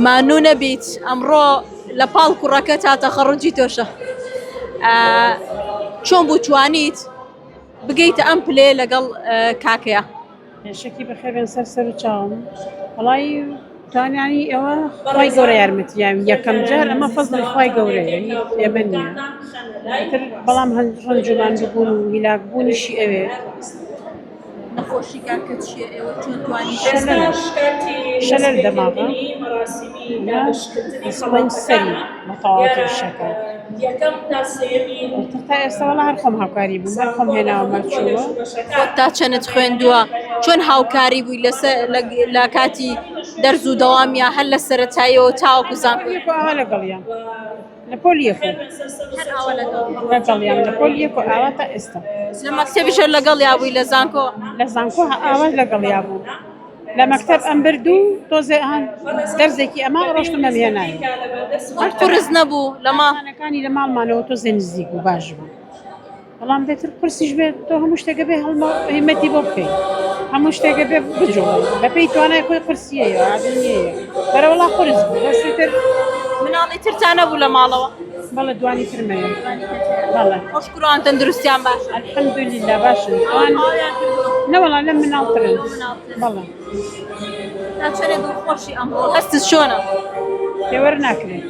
مانوو نەبیت ئەمڕۆ لە پاڵ کوڕەکە تا تەخەڕوجی تۆشە چۆن بوو توانیت بگەیتە ئەم پلێ لەگەڵ کاکەیە؟ شەکی بەخێبێن سەر و چاوم وەڵی توانیانی ئێوە خی گەورە یارمەتیاوی یەکەم جار ئەمە فەزڵی خی گەورەیە ئێمە نییە بەڵام ڕەنجومان بوون و هیلاکبوونیشی ئەوێ نەخۆشی کاکە چییە ئێوە چۆن توانی شەلەر دەماغە سڵەنج سەری بەتەواوەتی شەکە تا ئێستا وەڵا هەر خۆم هاوکاری بووم هەر خۆم هێناوە مەرچووە تا چەنت خوێندووە چۆن هاوکاری بووی لە کاتی دەرز و دەوامیە هەر لە سەرەتاییەوە تاوەکو زانکۆ ئاوا لەگەڵیان لە پۆلیەکە لەگەڵیان لە پۆلیەکە ئاوا تا ئێستا لە مەکتەبیشە لەگەڵ یابووی لە زانکۆ ئاوا لەگەڵ یابوو لە مەکتەب ئەم بردوو تۆزێ هەن دەرزێکی ئەما ڕۆشتمە هێنایە قورس نەبوو لەمانەکانی لە ماڵمانەوە تۆزێ نزیک و باش بوو بەڵام دەتر پرسیش بێت تۆ هەموو شتێکە بێ هیمەتی بۆ بکەیت هەموو شتێکە بێ بجۆڵی بەپێی توانای خۆی قرسیەیە عادنیەیە بەرەوەڵا قرس بوو بەستر مناڵی ترتان نەبوو لە ماڵەوە بەڵێ دوانی ترمەیە بەڵێ خۆش کوڕان تەندروستیان باش الحەمدولیلا باشن نەوەڵا لەم مناڵترن بەڵێ تا چەنێ دڵخۆشی ئەمڕۆ هەستت چۆنە؟ پێوەر ناکرێت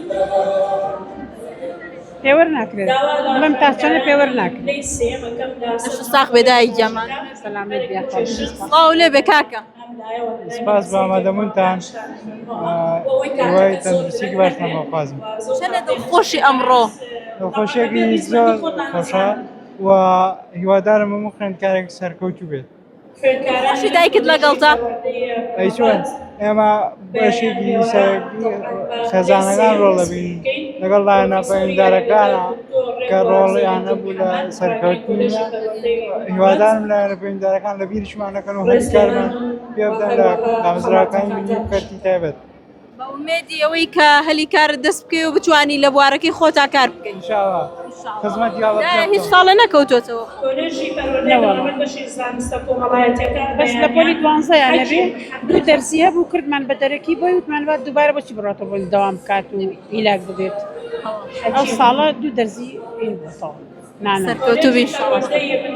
پێوەر ناکرێت بڵێم تا چەنە پێوەر ناکرێت ساق بێدایی جەمان سەلامەت بێ سڵاو لێ بێ کاکە سپاس بە ئامادەبوونتان وای تەندروستیی باشتان بەخوازم چەنە دڵخۆشی ئەمڕۆ؟ دڵخۆشیێکی زۆر خۆشە و هیوادارم هەموو خوێندکارێک سەرکەوتوو بێت خۆشی دایکت لەگەڵتە؟ ئەی چۆن ئێمە بەشێکی خێزانەکان ڕۆڵەبین لەگەڵ لایەنە پەیوەنددارەکانە کە ڕۆڵیان هەبوو لە سەرکەوتنیە هیوادارم لایەنە پەیوەنددارەکان لە بیرشمان نەکەن و هەری کارمان پێ بدەن لە دامەزراوەکانی ملی و کەرتی تایبەت بە ئومێدی ئەوەی کە هەلی کارت دەست بکەی و بتوانی لە بوارەکەی خۆتا کار بکەیت ئینشاڵڵا خزمەت هیچ ساڵە نەکەوتۆتەوە بەس لە پۆلی 12 یانە بێ دوو دەرسی هەبوو کردمان بە دەرەکی بۆی وتمان با دووبارە بۆچی بڕاتەوە بۆ دەوام بکات و هیلاک ببێت ئەو ساڵە دوو دەرزی بۆتەوە سەرکەوتوو بین